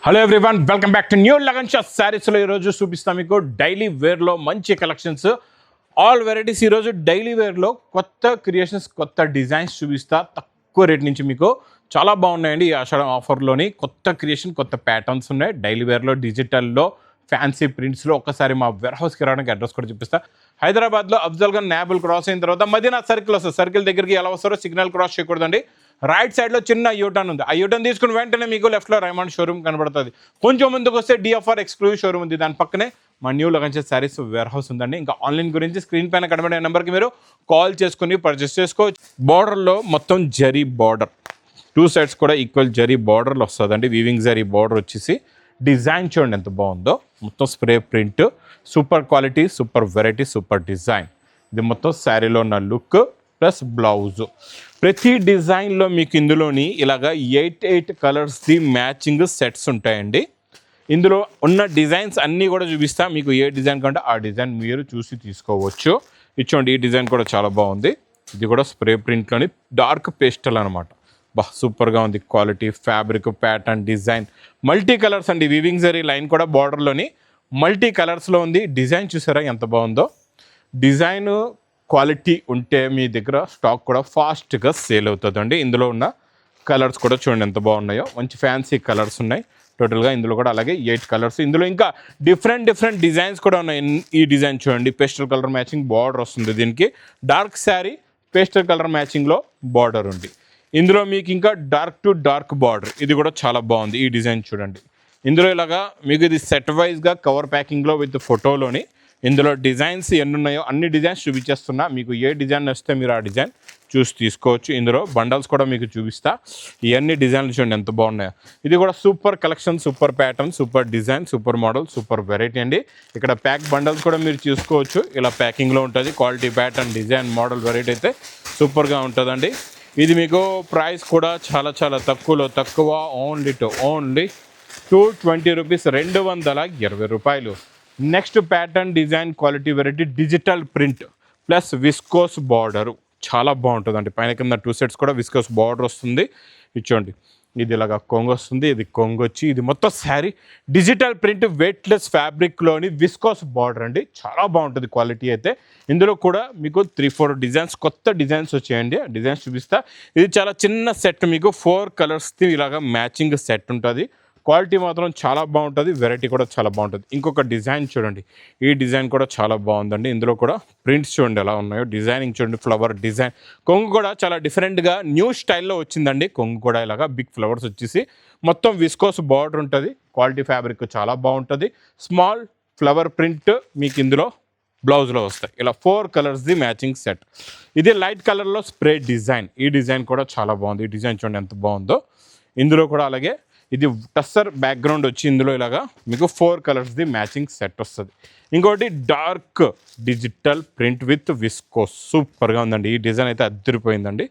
Hello everyone, welcome back to new Lagan Shah శారీస్లో ఈరోజు చూపిస్తాను మీకు డైలీ వేర్లో మంచి కలెక్షన్స్, ఆల్ వెరైటీస్. ఈరోజు డైలీ వేర్లో కొత్త క్రియేషన్స్, కొత్త డిజైన్స్ చూపిస్తా. తక్కువ రేట్ నుంచి మీకు చాలా బాగున్నాయండి. ఈ ఆషాఢం ఆఫర్లోని కొత్త క్రియేషన్, కొత్త ప్యాటర్న్స్ ఉన్నాయి. డైలీ వేర్లో, డిజిటల్లో, ఫ్యాన్సీ ప్రింట్స్లో. ఒక్కసారి మా వేర్ హౌస్కి రావడానికి అడ్రస్ కూడా చూపిస్తా. హైదరాబాద్లో అఫ్జల్గా నాబుల్ క్రాస్ అయిన తర్వాత మదీనా సర్కిల్ వస్తుంది. సర్కిల్ దగ్గరికి ఎలా వస్తారో సిగ్నల్ క్రాస్ చేయకూడదండి. రైట్ సైడ్లో చిన్న యూటర్న్ ఉంది. ఆ యూటర్న్ తీసుకుని వెంటనే మీకు లెఫ్ట్లో రైమండ్ షోరూమ్ కనబడుతుంది. కొంచెం ముందుకు వస్తే డిఎఫ్ఆర్ ఎక్స్క్లూజివ్ షోరూమ్ ఉంది. దాని పక్కనే మా new Lagan Shah sarees warehouse ఉందండి. ఇంకా ఆన్లైన్ గురించి స్క్రీన్ పైన కనబడే నెంబర్కి మీరు కాల్ చేసుకుని పర్చేస్ చేసుకోవచ్చు. బార్డర్లో మొత్తం జరీ బార్డర్, టూ సైడ్స్ కూడా ఈక్వల్ జరీ బార్డర్లు వస్తుందండి. వీవింగ్ జరీ బార్డర్ వచ్చేసి డిజైన్ చూడండి ఎంత బాగుందో. మొత్తం spray print, super quality, super variety, super design. ఇది మొత్తం శారీలో ఉన్న లుక్ ప్లస్ బ్లౌజు. ప్రతి డిజైన్లో మీకు ఇందులోని ఇలాగా 8 కలర్స్ది మ్యాచింగ్ సెట్స్ ఉంటాయండి. ఇందులో ఉన్న డిజైన్స్ అన్నీ కూడా చూపిస్తా. మీకు ఏ డిజైన్ కంటే ఆ డిజైన్ మీరు చూసి తీసుకోవచ్చు. ఇచ్చోండి, ఈ డిజైన్ కూడా చాలా బాగుంది. ఇది కూడా స్ప్రే ప్రింట్లోని డార్క్ పేస్టల్ అనమాట. సూపర్గా ఉంది. Quality, fabric, pattern, design, multi colours అండి. వీవింగ్ జరీ లైన్ కూడా బార్డర్లోని మల్టీ కలర్స్లో ఉంది. డిజైన్ చూసారా ఎంత బాగుందో. డిజైన్ క్వాలిటీ ఉంటే మీ దగ్గర స్టాక్ కూడా ఫాస్ట్గా సేల్ అవుతుందండి. ఇందులో ఉన్న కలర్స్ కూడా చూడండి ఎంత బాగున్నాయో. మంచి ఫ్యాన్సీ కలర్స్ ఉన్నాయి టోటల్గా. ఇందులో కూడా అలాగే 8 కలర్స్. ఇందులో ఇంకా డిఫరెంట్ డిజైన్స్ కూడా ఉన్నాయి. ఈ డిజైన్ చూడండి, పేస్టల్ కలర్ మ్యాచింగ్ బార్డర్ వస్తుంది. దీనికి డార్క్ శారీ, పేస్టల్ కలర్ మ్యాచింగ్లో బార్డర్ ఉంది. ఇందులో మీకు ఇంకా డార్క్ టు డార్క్ బార్డర్, ఇది కూడా చాలా బాగుంది. ఈ డిజైన్ చూడండి. ఇందులో ఇలాగా మీకు ఇది సెట్ వైజ్గా కవర్ ప్యాకింగ్లో విత్ ఫోటోలోని ఇందులో డిజైన్స్ ఎన్ని ఉన్నాయో అన్ని డిజైన్స్ చూపించేస్తున్నా. మీకు ఏ డిజైన్ వస్తే మీరు ఆ డిజైన్ చూసి తీసుకోవచ్చు. ఇందులో బండల్స్ కూడా మీకు చూపిస్తా. ఇవన్నీ డిజైన్లు చూడండి ఎంత బాగున్నాయో. ఇది కూడా super collection, super pattern, super design, super model, super variety అండి. ఇక్కడ ప్యాక్ బండల్స్ కూడా మీరు చూసుకోవచ్చు. ఇలా ప్యాకింగ్లో ఉంటుంది. Quality, pattern, design, model, variety అయితే సూపర్గా ఉంటుందండి. ఇది మీకు ప్రైస్ కూడా చాలా తక్కువ. ఓన్లీ 220 రూపీస్, 220 రూపాయలు. Next pattern, design, quality, variety, digital print plus viscose border. చాలా బాగుంటుందండి. పైన కింద 2 సెట్స్ కూడా విస్కోస్ బార్డర్ వస్తుంది. ఇచ్చోండి, ఇది ఇలాగా కొంగు వస్తుంది. ఇది కొంగు వచ్చి ఇది మొత్తం శారీ డిజిటల్ ప్రింట్, వెయిట్లెస్ ఫ్యాబ్రిక్లోని విస్కోస్ బార్డర్ అండి. చాలా బాగుంటుంది క్వాలిటీ అయితే. ఇందులో కూడా మీకు 3-4 డిజైన్స్, కొత్త డిజైన్స్ వచ్చాయండి. డిజైన్స్ చూపిస్తా. ఇది చాలా చిన్న సెట్, మీకు 4 కలర్స్ది ఇలాగా మ్యాచింగ్ సెట్ ఉంటుంది. క్వాలిటీ మాత్రం చాలా బాగుంటుంది. వెరైటీ కూడా చాలా బాగుంటుంది. ఇంకొక డిజైన్ చూడండి, ఈ డిజైన్ కూడా చాలా బాగుందండి. ఇందులో కూడా ప్రింట్స్ చూడండి ఎలా ఉన్నాయో. డిజైనింగ్ చూడండి, ఫ్లవర్ డిజైన్. కొంగు కూడా చాలా డిఫరెంట్గా న్యూ స్టైల్లో వచ్చిందండి. కొంగు కూడా ఇలాగా బిగ్ ఫ్లవర్స్ వచ్చేసి మొత్తం విస్కోస్ బార్డర్ ఉంటుంది. క్వాలిటీ, ఫ్యాబ్రిక్ చాలా బాగుంటుంది. స్మాల్ ఫ్లవర్ ప్రింట్ మీకు ఇందులో బ్లౌజ్లో వస్తాయి. ఇలా 4 కలర్స్ది మ్యాచింగ్ సెట్. ఇది లైట్ కలర్లో స్ప్రే డిజైన్. ఈ డిజైన్ కూడా చాలా బాగుంది. ఈ డిజైన్ చూడండి ఎంత బాగుందో. ఇందులో కూడా అలాగే ఇది టస్సర్ బ్యాక్గ్రౌండ్ వచ్చి ఇందులో ఇలాగా మీకు 4 కలర్స్ది మ్యాచింగ్ సెట్ వస్తుంది. ఇంకోటి dark digital print with viscose. సూపర్గా ఉందండి. ఈ డిజైన్ అయితే అదిరిపోయిందండి.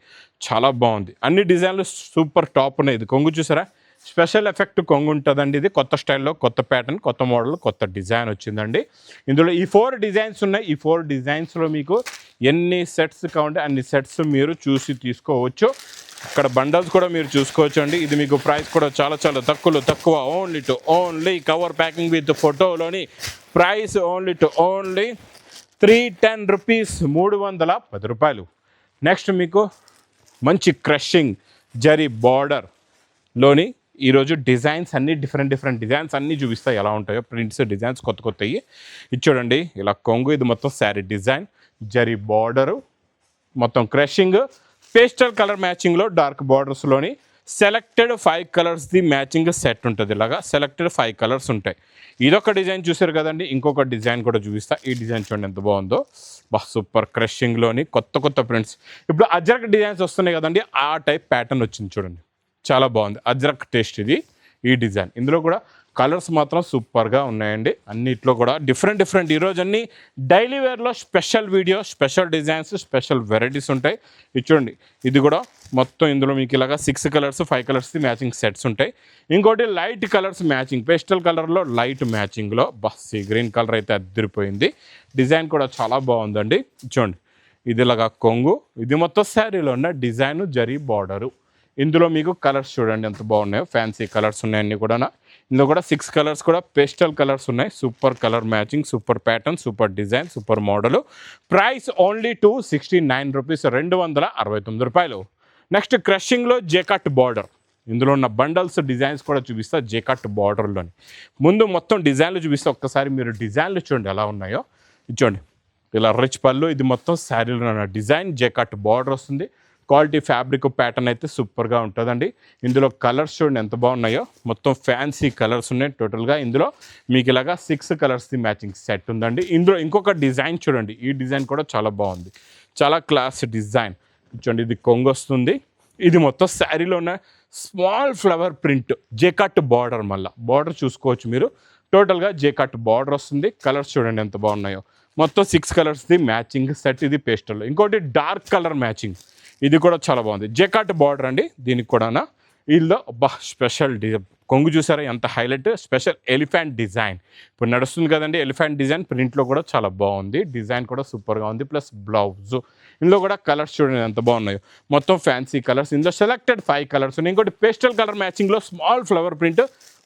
చాలా బాగుంది. అన్ని డిజైన్లు సూపర్ టాప్ ఉన్నాయి. ఇది కొంగు చూసారా, స్పెషల్ ఎఫెక్ట్ కొంగు ఉంటుందండి. ఇది కొత్త స్టైల్లో, కొత్త ప్యాటర్న్, కొత్త మోడల్, కొత్త డిజైన్ వచ్చిందండి. ఇందులో ఈ 4 డిజైన్స్ ఉన్నాయి. ఈ 4 డిజైన్స్లో మీకు ఎన్ని సెట్స్ కావాలంటే అన్ని సెట్స్ మీరు చూసి తీసుకోవచ్చు. ఇక్కడ బండల్స్ కూడా మీరు చూసుకోవచ్చు అండి. ఇది మీకు ప్రైస్ కూడా చాలా తక్కువ. ఓన్లీ కవర్ ప్యాకింగ్ విత్ ఫోటోలోని ప్రైస్ ఓన్లీ 310 రూపీస్, 310 రూపాయలు. నెక్స్ట్ మీకు మంచి క్రషింగ్ జరీ బార్డర్లోని ఈరోజు డిజైన్స్ అన్నీ డిఫరెంట్ డిజైన్స్ అన్నీ చూపిస్తాయి ఎలా ఉంటాయో. ప్రింట్స్, డిజైన్స్ కొత్తవి. ఇది చూడండి, ఇలా కొంగు. ఇది మొత్తం శారీ డిజైన్, జరీ బార్డరు, మొత్తం క్రషింగ్, పేస్టల్ కలర్ మ్యాచింగ్లో డార్క్ బార్డర్స్లోని సెలెక్టెడ్ 5 కలర్స్ది మ్యాచింగ్ సెట్ ఉంటుంది. ఇలాగా సెలెక్టెడ్ 5 కలర్స్ ఉంటాయి. ఇదొక డిజైన్ చూసారు కదండి. ఇంకొక డిజైన్ కూడా చూపిస్తా. ఈ డిజైన్ చూడండి ఎంత బాగుందో. సూపర్ క్రషింగ్లోని కొత్త ప్రింట్స్. ఇప్పుడు అజ్రక్ డిజైన్స్ వస్తున్నాయి కదండి, ఆ టైప్ ప్యాటర్న్ వచ్చింది చూడండి. చాలా బాగుంది. అజ్రక్ టేస్ట్ ఇది. ఈ డిజైన్ ఇందులో కూడా కలర్స్ మాత్రం సూపర్గా ఉన్నాయండి. అన్నిట్లో కూడా డిఫరెంట్. ఈరోజు అన్ని డైలీ వేర్లో special video, special designs, special varieties ఉంటాయి. ఇది చూడండి, ఇది కూడా మొత్తం ఇందులో మీకు ఇలాగా 6 కలర్స్, 5 కలర్స్ది మ్యాచింగ్ సెట్స్ ఉంటాయి. ఇంకోటి లైట్ కలర్స్ మ్యాచింగ్, పేస్టల్ కలర్లో లైట్ మ్యాచింగ్లో సీ గ్రీన్ కలర్ అయితే అదిరిపోయింది. డిజైన్ కూడా చాలా బాగుందండి. చూడండి, ఇది ఇలాగా కొంగు. ఇది మొత్తం శారీలో ఉన్న డిజైన్, జరీ బార్డరు. ఇందులో మీకు కలర్స్ చూడండి ఎంత బాగున్నాయో. ఫ్యాన్సీ కలర్స్ ఉన్నాయన్నీ కూడా. ఇందులో కూడా 6 కలర్స్ కూడా పేస్టల్ కలర్స్ ఉన్నాయి. Super colour matching, super pattern, super design, super model. Price only 269 rupees, 269 రూపాయలు. నెక్స్ట్ క్రషింగ్లో జేకట్ బార్డర్. ఇందులో ఉన్న బండల్స్ డిజైన్స్ కూడా చూపిస్తా జేకట్ బార్డర్లోని. ముందు మొత్తం డిజైన్లు చూపిస్తా, ఒక్కసారి మీరు డిజైన్లు చూడండి ఎలా ఉన్నాయో. చూడండి ఇలా రిచ్ పళ్ళు, ఇది మొత్తం శారీలో ఉన్న డిజైన్, జేకట్ బార్డర్ వస్తుంది. క్వాలిటీ ఫ్యాబ్రిక్ ప్యాటర్న్ అయితే సూపర్గా ఉంటుందండి. ఇందులో కలర్స్ చూడండి ఎంత బాగున్నాయో, మొత్తం ఫ్యాన్సీ కలర్స్ ఉన్నాయి టోటల్గా. ఇందులో మీకు ఇలాగా 6 కలర్స్ది మ్యాచింగ్ సెట్ ఉందండి. ఇందులో ఇంకొక డిజైన్ చూడండి, ఈ డిజైన్ కూడా చాలా బాగుంది, చాలా క్లాస్ డిజైన్. చూడండి ఇది కొంగు వస్తుంది, ఇది మొత్తం శారీలో ఉన్న స్మాల్ ఫ్లవర్ ప్రింట్, జేకట్ బార్డర్. మళ్ళీ బార్డర్ చూసుకోవచ్చు మీరు, టోటల్గా జేకట్ బార్డర్ వస్తుంది. కలర్స్ చూడండి ఎంత బాగున్నాయో, మొత్తం 6 కలర్స్ది మ్యాచింగ్ సెట్. ఇది పేస్టల్. ఇంకోటి డార్క్ కలర్ మ్యాచింగ్, ఇది కూడా చాలా బాగుంది. జేకట్ బార్డర్ అండి దీనికి కూడా. వీళ్ళు స్పెషల్ కొంగు చూసారా ఎంత హైలైట్, స్పెషల్ ఎలిఫెంట్ డిజైన్ ఇప్పుడు నడుస్తుంది కదండి. ఎలిఫెంట్ డిజైన్ ప్రింట్లో కూడా చాలా బాగుంది, డిజైన్ కూడా సూపర్గా ఉంది. ప్లస్ బ్లౌజ్, ఇందులో కూడా కలర్స్ చూడండి ఎంత బాగున్నాయో, మొత్తం ఫ్యాన్సీ కలర్స్. ఇందులో సెలెక్టెడ్ 5 కలర్స్ ఉన్నాయి. ఇంకోటి పేస్టల్ కలర్ మ్యాచింగ్లో small flower print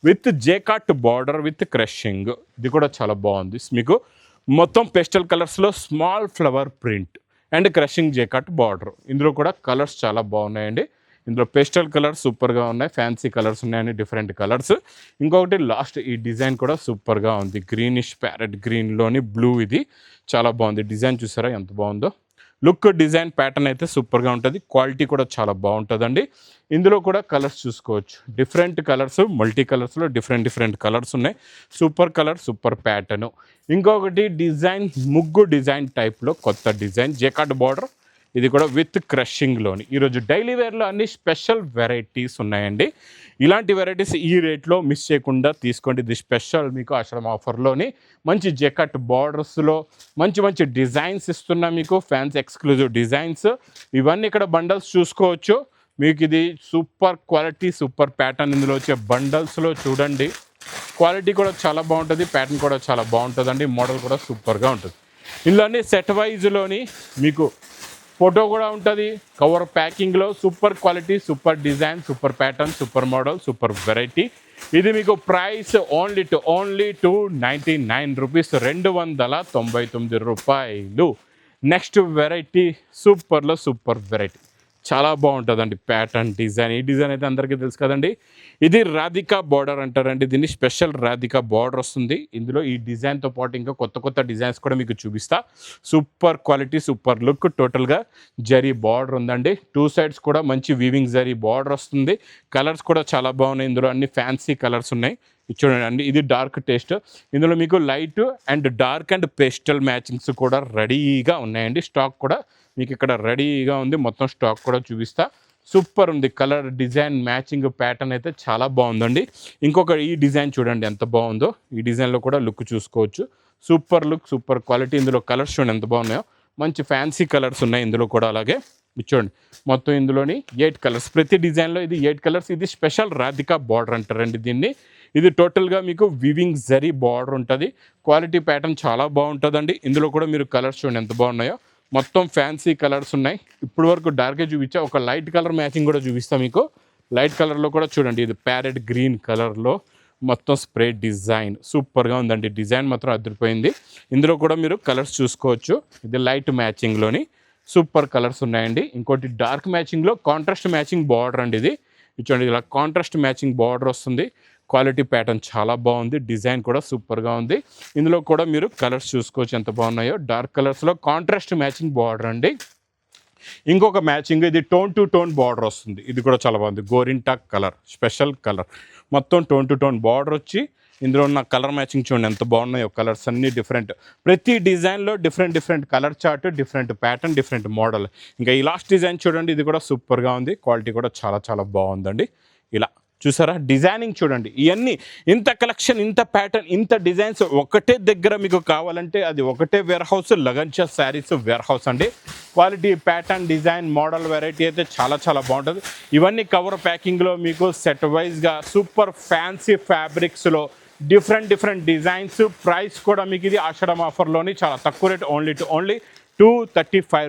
with jacquard border with crushing, ఇది కూడా చాలా బాగుంది. మీకు మొత్తం పేస్టల్ కలర్స్లో small flower print and crushing jacquard border. ఇందులో కూడా కలర్స్ చాలా బాగున్నాయండి. ఇందులో పేస్టల్ కలర్స్ సూపర్గా ఉన్నాయి, ఫ్యాన్సీ కలర్స్ ఉన్నాయండి, డిఫరెంట్ కలర్స్. ఇంకొకటి లాస్ట్ ఈ డిజైన్ కూడా సూపర్గా ఉంది, గ్రీనిష్ ప్యారెట్ గ్రీన్లోని బ్లూ. ఇది చాలా బాగుంది డిజైన్, చూసారా ఎంత బాగుందో. లుక్ డిజైన్ ప్యాటర్న్ అయితే సూపర్గా ఉంటుంది, క్వాలిటీ కూడా చాలా బాగుంటుందండి. ఇందులో కూడా కలర్స్ చూసుకోవచ్చు, డిఫరెంట్ కలర్స్, మల్టీ కలర్స్లో డిఫరెంట్ కలర్స్ ఉన్నాయి. Super colour, super pattern. ఇంకొకటి డిజైన్ ముగ్గు డిజైన్ టైప్లో కొత్త డిజైన్, జేకట్ బార్డర్, ఇది కూడా విత్ క్రషింగ్లోని. ఈరోజు డైలీ వేర్లో అన్ని స్పెషల్ వెరైటీస్ ఉన్నాయండి. ఇలాంటి వెరైటీస్ ఈ రేట్లో మిస్ చేయకుండా తీసుకోండి. ఇది స్పెషల్ మీకు ఆశ్రమ ఆఫర్లోని మంచి జెకట్ బార్డర్స్లో మంచి డిజైన్స్ ఇస్తున్నా మీకు, ఫ్యాన్స్ ఎక్స్క్లూజివ్ డిజైన్స్. ఇవన్నీ ఇక్కడ బండల్స్ చూసుకోవచ్చు. మీకు ఇది సూపర్ క్వాలిటీ, సూపర్ ప్యాటర్న్. ఇందులో వచ్చే బండల్స్లో చూడండి, క్వాలిటీ కూడా చాలా బాగుంటుంది, ప్యాటర్న్ కూడా చాలా బాగుంటుందండి, మోడల్ కూడా సూపర్గా ఉంటుంది. ఇందులో అన్ని సెట్ వైజ్లోని మీకు ఫోటో కూడా ఉంటుంది, కవర్ ప్యాకింగ్లో. Super quality, super design, super pattern, super model, super variety. ఇది మీకు ప్రైస్ ఓన్లీ 299 రూపీస్, 299 రూపాయలు. నెక్స్ట్ వెరైటీ సూపర్లో సూపర్ వెరైటీ, చాలా బాగుంటుందండి ప్యాటర్న్, డిజైన్. ఈ డిజైన్ అయితే అందరికీ తెలుసు కదండి, ఇది రాధికా బార్డర్ అంటారండి. దీన్ని స్పెషల్ రాధికా బార్డర్ వస్తుంది. ఇందులో ఈ డిజైన్తో పాటు ఇంకా కొత్త డిజైన్స్ కూడా మీకు చూపిస్తా. Super quality, super look. టోటల్గా జరీ బార్డర్ ఉందండి, 2 సైడ్స్ కూడా మంచి వీవింగ్ జరీ బార్డర్ వస్తుంది. కలర్స్ కూడా చాలా బాగున్నాయి, ఇందులో అన్ని ఫ్యాన్సీ కలర్స్ ఉన్నాయి. చూడండి అండి, ఇది డార్క్ టేస్ట్. ఇందులో మీకు light and dark and pastel matchings కూడా రెడీగా ఉన్నాయండి. స్టాక్ కూడా మీకు ఇక్కడ రెడీగా ఉంది, మొత్తం స్టాక్ కూడా చూపిస్తా. సూపర్ ఉంది, కలర్ డిజైన్ మ్యాచింగ్ ప్యాటర్న్ అయితే చాలా బాగుందండి. ఇంకొక ఈ డిజైన్ చూడండి ఎంత బాగుందో, ఈ డిజైన్లో కూడా లుక్ చూసుకోవచ్చు. Super look, super quality. ఇందులో కలర్స్ చూడండి ఎంత బాగున్నాయో, మంచి ఫ్యాన్సీ కలర్స్ ఉన్నాయి ఇందులో కూడా. అలాగే చూడండి మొత్తం ఇందులోని 8 కలర్స్, ప్రతి డిజైన్లో ఇది 8 కలర్స్. ఇది స్పెషల్ రాధికా బార్డర్ అంటారండి దీన్ని. ఇది టోటల్గా మీకు వివింగ్ జరీ బార్డర్ ఉంటుంది, క్వాలిటీ ప్యాటర్న్ చాలా బాగుంటుందండి. ఇందులో కూడా మీరు కలర్స్ చూడండి ఎంత బాగున్నాయో, మొత్తం ఫ్యాన్సీ కలర్స్ ఉన్నాయి. ఇప్పుడు వరకు డార్కే చూపించా, ఒక లైట్ కలర్ మ్యాచింగ్ కూడా చూపిస్తా మీకు. లైట్ కలర్లో కూడా చూడండి, ఇది ప్యారెట్ గ్రీన్ కలర్లో మొత్తం స్ప్రే డిజైన్ సూపర్గా ఉందండి. డిజైన్ మాత్రం అదిరిపోయింది. ఇందులో కూడా మీరు కలర్స్ చూసుకోవచ్చు. ఇది లైట్ మ్యాచింగ్లోని సూపర్ కలర్స్ ఉన్నాయండి. ఇంకోటి డార్క్ మ్యాచింగ్లో కాంట్రాస్ట్ మ్యాచింగ్ బార్డర్ అండి. ఇది చూడండి, ఇలా కాంట్రాస్ట్ మ్యాచింగ్ బార్డర్ వస్తుంది. క్వాలిటీ ప్యాటర్న్ చాలా బాగుంది, డిజైన్ కూడా సూపర్గా ఉంది. ఇందులో కూడా మీరు కలర్స్ చూసుకోవచ్చు ఎంత బాగున్నాయో. డార్క్ కలర్స్లో కాంట్రాస్ట్ మ్యాచింగ్ బార్డర్ అండి. ఇంకొక మ్యాచింగ్, ఇది టోన్ టు టోన్ బార్డర్ వస్తుంది. ఇది కూడా చాలా బాగుంది, గోరింటాక్ కలర్, స్పెషల్ కలర్. మొత్తం టోన్ టు టోన్ బార్డర్ వచ్చి ఇందులో ఉన్న కలర్ మ్యాచింగ్ చూడండి ఎంత బాగున్నాయో. కలర్స్ అన్నీ డిఫరెంట్, ప్రతి డిజైన్లో different colour chart, different pattern, different model. ఇంకా ఈ లాస్ట్ డిజైన్ చూడండి, ఇది కూడా సూపర్గా ఉంది, క్వాలిటీ కూడా చాలా బాగుందండి. ఇలా చూసారా డిజైనింగ్ చూడండి. ఇవన్నీ ఇంత కలెక్షన్, ఇంత ప్యాటర్న్, ఇంత డిజైన్స్ ఒకటే దగ్గర మీకు కావాలంటే అది ఒకటే warehouse, Lagansha saris warehouse అండి. Quality pattern, design, model, variety అయితే చాలా బాగుంటుంది. ఇవన్నీ కవర్ ప్యాకింగ్లో మీకు సెట్ వైజ్గా సూపర్ ఫ్యాన్సీ ఫ్యాబ్రిక్స్లో డిఫరెంట్ డిజైన్స్. ప్రైస్ కూడా మీకు ఇది ఆషాఢం ఆఫర్లోని చాలా తక్కువ రేట్, ఓన్లీ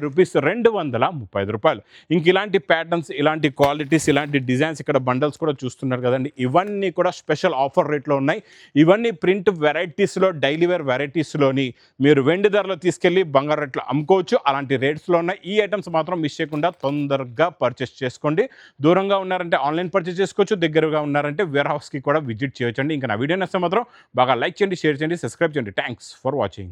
రూపీస్, 235 రూపాయలు. ఇంక ఇలాంటి ప్యాటర్న్స్, ఇలాంటి క్వాలిటీస్, ఇలాంటి డిజైన్స్ ఇక్కడ బండల్స్ కూడా చూస్తున్నారు కదండి. ఇవన్నీ కూడా స్పెషల్ ఆఫర్ రేట్లో ఉన్నాయి. ఇవన్నీ ప్రింట్ వెరైటీస్లో, డైలీ వేర్ వెరైటీస్లోని మీరు వెండి ధరలో తీసుకెళ్ళి బంగారు రేట్లో అమ్ముకోవచ్చు. అలాంటి రేట్స్లో ఉన్నాయి. ఈ ఐటమ్స్ మాత్రం మిస్ చేయకుండా తొందరగా పర్చేస్ చేసుకోండి. దూరంగా ఉన్నారంటే ఆన్లైన్ పర్చేస్ చేసుకోవచ్చు, దగ్గరగా ఉన్నారంటే వేర్ హౌస్కి కూడా విజిట్ చేయొచ్చండి. ఇంకా నా వీడియో నచ్చితే మాత్రం బాగా లైక్ చేయండి, షేర్ చేయండి, సబ్స్క్రైబ్ చేయండి. Thanks for watching.